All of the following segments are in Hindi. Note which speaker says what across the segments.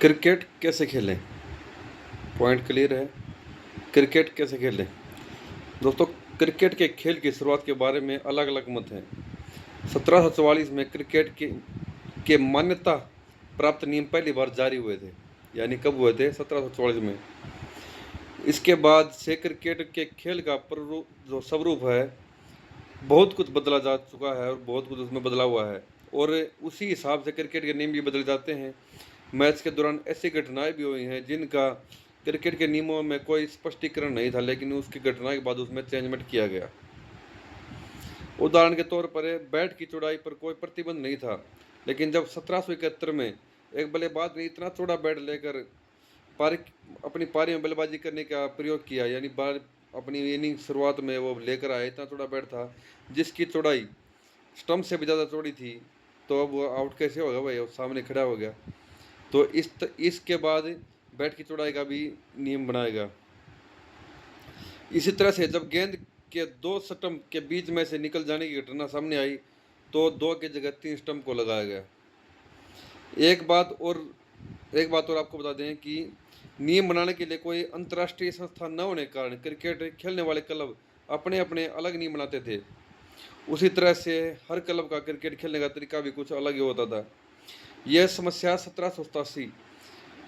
Speaker 1: क्रिकेट कैसे खेलें? पॉइंट क्लियर है। क्रिकेट कैसे खेलें? दोस्तों, क्रिकेट के खेल की शुरुआत के बारे में अलग अलग मत हैं। 1744 में क्रिकेट के मान्यता प्राप्त नियम पहली बार जारी हुए थे। यानी कब हुए थे? 1744 में। इसके बाद से क्रिकेट के खेल का प्ररूप जो स्वरूप है, बहुत कुछ बदला जा चुका है और बहुत कुछ उसमें बदला हुआ है। और उसी हिसाब से क्रिकेट के नियम भी बदले जाते हैं। मैच के दौरान ऐसी घटनाएं भी हुई हैं जिनका क्रिकेट के नियमों में कोई स्पष्टीकरण नहीं था, लेकिन उसकी घटना के बाद उसमें चेंजमेंट किया गया। उदाहरण के तौर पर बैट की चौड़ाई पर कोई प्रतिबंध नहीं था, लेकिन जब 1771 में एक बल्लेबाज ने इतना चौड़ा बैट लेकर पारी अपनी पारी में बल्लेबाजी करने का प्रयोग किया, यानी बार अपनी इनिंग शुरुआत में वो लेकर आया, इतना चौड़ा बैट था जिसकी चौड़ाई स्टंप से भी ज़्यादा चौड़ी थी। तो अब वो आउट कैसे होगा भाई? वो सामने खड़ा हो गया। तो इसके बाद बैट की चौड़ाई का भी नियम बनाएगा। इसी तरह से जब गेंद के दो स्टंप के बीच में से निकल जाने की घटना सामने आई, तो दो की जगह 3 स्टंप को लगाया गया। एक बात और आपको बता दें कि नियम बनाने के लिए कोई अंतर्राष्ट्रीय संस्था न होने के कारण क्रिकेट खेलने वाले क्लब अपने अपने अलग नियम बनाते थे। उसी तरह से हर क्लब का क्रिकेट खेलने का तरीका भी कुछ अलग ही होता था। यह समस्या 1787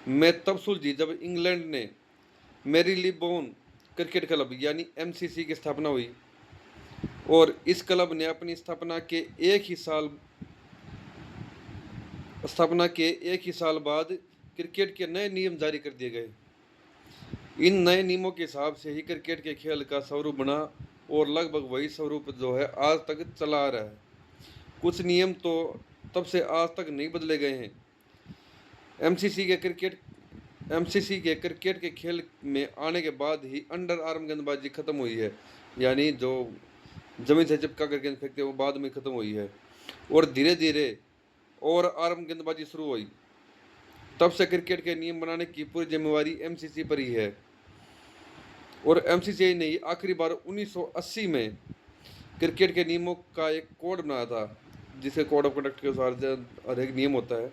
Speaker 1: में तब सुलझी जब इंग्लैंड ने मेरीलीबोन क्रिकेट क्लब यानी एमसीसी की स्थापना हुई। और इस क्लब ने अपनी स्थापना के एक ही साल बाद क्रिकेट के नए नियम जारी कर दिए गए। इन नए नियमों के हिसाब से ही क्रिकेट के खेल का स्वरूप बना और लगभग वही स्वरूप जो है आज तक चला आ रहा है। कुछ नियम तो तब से आज तक नहीं बदले गए हैं। एमसीसी के क्रिकेट के खेल में आने के बाद ही अंडर आर्म गेंदबाजी खत्म हुई है, यानी जो जमीन से चिपका कर गेंद फेंकते हैं वो बाद में खत्म हुई है और धीरे धीरे और आर्म गेंदबाजी शुरू हुई। तब से क्रिकेट के नियम बनाने की पूरी जिम्मेवारी एमसीसी पर ही है। और एमसीसी ने आखिरी बार 1980 में क्रिकेट के नियमों का एक कोड बनाया था, जिसे कोड ऑफ कंडक्ट के अनुसार हर एक नियम होता है।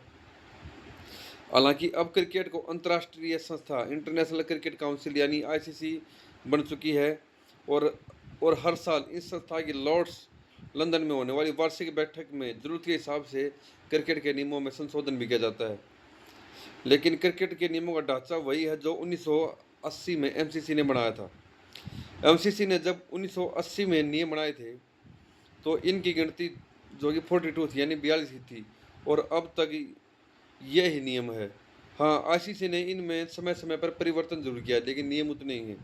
Speaker 1: हालांकि अब क्रिकेट को अंतर्राष्ट्रीय संस्था इंटरनेशनल क्रिकेट काउंसिल यानी आईसीसी बन चुकी है। और हर साल इस संस्था की लॉर्ड्स लंदन में होने वाली वार्षिक बैठक में जरूरत के हिसाब से क्रिकेट के नियमों में संशोधन भी किया जाता है। लेकिन क्रिकेट के नियमों का ढांचा वही है जो 1980 में एमसीसी ने बनाया था। एमसीसी ने जब 1980 में नियम बनाए थे तो इनकी गिनती जो कि 42 थी, यानी 42 ही थी, और अब तक यह ही नियम है। हाँ, आईसीसी ने इनमें समय समय पर परिवर्तन जरूर किया, लेकिन नियम उतने ही हैं।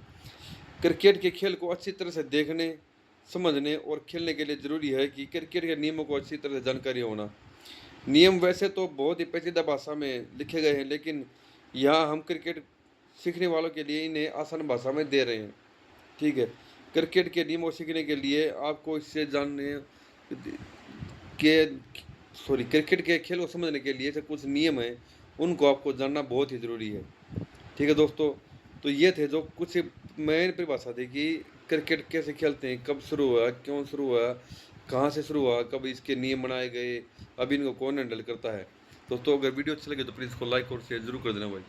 Speaker 1: क्रिकेट के खेल को अच्छी तरह से देखने, समझने और खेलने के लिए ज़रूरी है कि क्रिकेट के नियमों को अच्छी तरह से जानकारी होना। नियम वैसे तो बहुत ही पेचीदा भाषा में लिखे गए हैं, लेकिन यहाँ हम क्रिकेट सीखने वालों के लिए इन्हें आसान भाषा में दे रहे हैं। ठीक है। क्रिकेट के नियमों सीखने के लिए आपको इससे जानने के क्रिकेट के खेल को समझने के लिए जो कुछ नियम हैं उनको आपको जानना बहुत ही ज़रूरी है। ठीक है दोस्तों, तो ये थे जो कुछ मेन परिभाषा थी कि क्रिकेट कैसे खेलते हैं, कब शुरू हुआ, क्यों शुरू हुआ, कहाँ से शुरू हुआ, कब इसके नियम बनाए गए, अब इनको कौन हैंडल करता है। दोस्तों, अगर वीडियो अच्छी लगे तो प्लीज़ इसको लाइक और शेयर जरूर कर देना भाई।